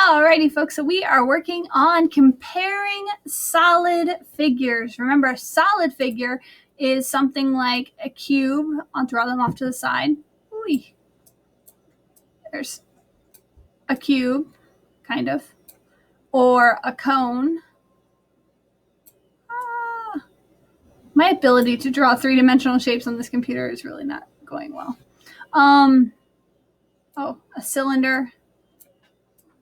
Alrighty, folks, so we are working on comparing solid figures. Remember, a solid figure is something like a cube. I'll draw them off to the side. Ooh. There's a cube, kind of, or a cone. My ability to draw three-dimensional shapes on this computer is really not going well. A cylinder.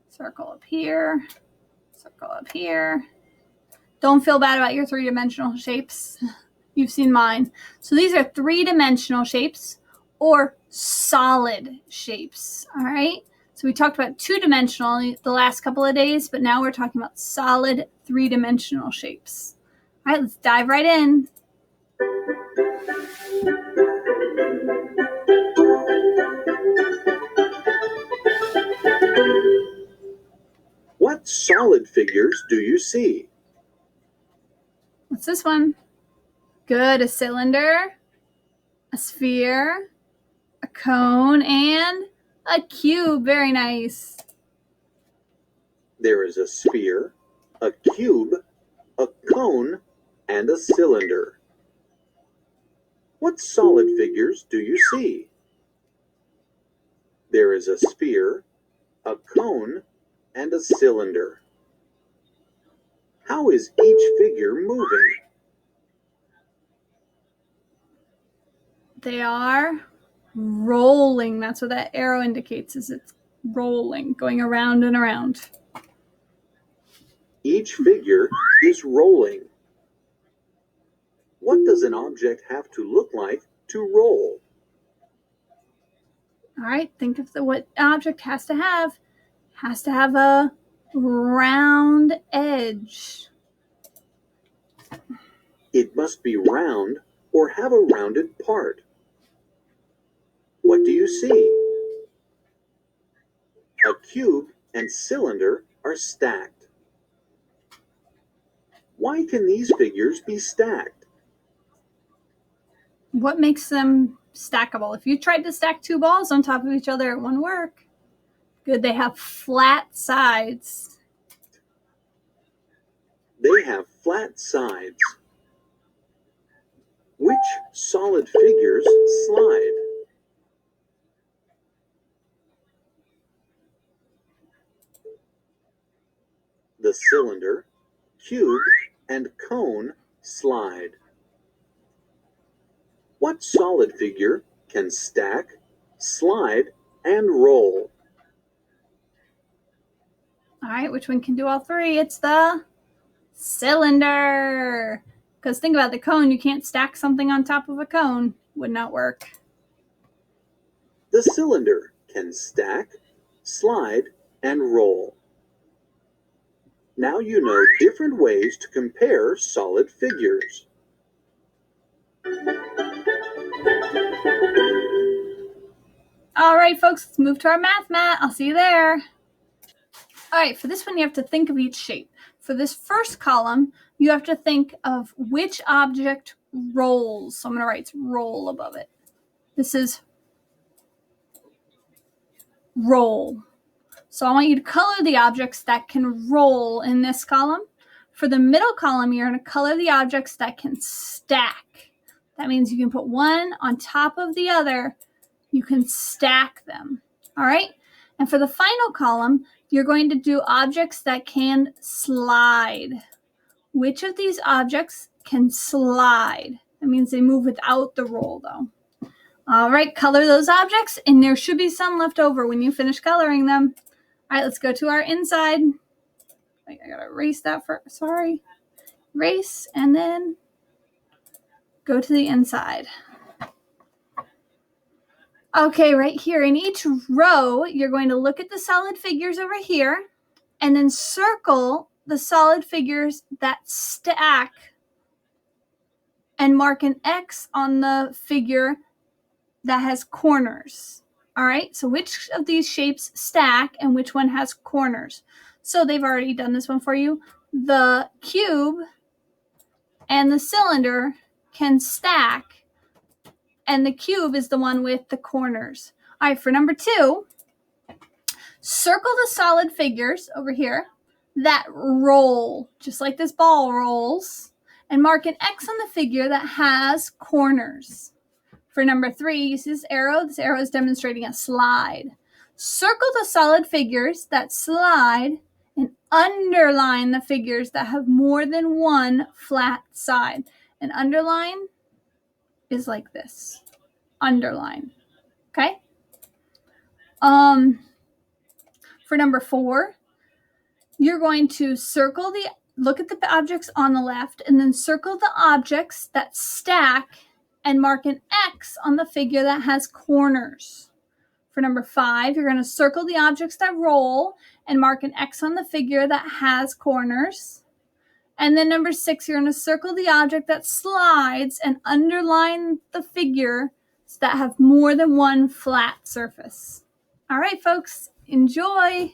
Circle up here, circle up here. Don't feel bad about your three-dimensional shapes. You've seen mine. So these are three-dimensional shapes or solid shapes, all right? So we talked about two-dimensional the last couple of days, but now we're talking about solid three-dimensional shapes. All right, let's dive right in. What solid figures do you see? What's this one? Good, a cylinder, a sphere, a cone, and a cube. Very nice. There is a sphere, a cube, a cone, and a cylinder. What solid figures do you see? There is a sphere, a cone, and a cylinder. How is each figure moving? They are rolling. That's what that arrow indicates, is it's rolling, going around and around. Each figure is rolling. What does an object have to look like to roll? All right, think of what object has to have. Has to have a round edge. It must be round or have a rounded part. What do you see? A cube and cylinder are stacked. Why can these figures be stacked? What makes them stackable? If you tried to stack two balls on top of each other, it wouldn't work. Good, they have flat sides. They have flat sides. Which solid figures slide? The cylinder, cube, and cone slide. What solid figure can stack, slide, and roll? All right, which one can do all three? It's the cylinder. Because think about the cone. You can't stack something on top of a cone. Would not work. The cylinder can stack, slide, and roll. Now you know different ways to compare solid figures. All right, folks, let's move to our math mat. I'll see you there. All right, for this one, you have to think of each shape. For this first column, you have to think of which object rolls. So I'm going to write roll above it. This is roll. So I want you to color the objects that can roll in this column. For the middle column, you're going to color the objects that can stack. That means you can put one on top of the other. You can stack them. All right? And for the final column, you're going to do objects that can slide. Which of these objects can slide? That means they move without the roll, though. All right, color those objects, and there should be some left over when you finish coloring them. All right, let's go to our inside. I gotta erase that first. Sorry. Erase, and then go to the inside. Okay, right here in each row, you're going to look at the solid figures over here and then circle the solid figures that stack and mark an X on the figure that has corners. All right, so which of these shapes stack and which one has corners? So they've already done this one for you. The cube and the cylinder can stack, and the cube is the one with the corners. All right, for number 2, Circle the solid figures over here that roll, just like this ball rolls, and mark an X on the figure that has corners. For number 3, you see this arrow? This arrow is demonstrating a slide. Circle the solid figures that slide and underline the figures that have more than one flat side. An underline is like this. Underline. Okay? For number 4, you're going to look at the objects on the left and then circle the objects that stack and mark an X on the figure that has corners. For number 5, you're going to circle the objects that roll and mark an X on the figure that has corners. And then number 6, you're going to circle the object that slides and underline the figures that have more than one flat surface. All right, folks, enjoy.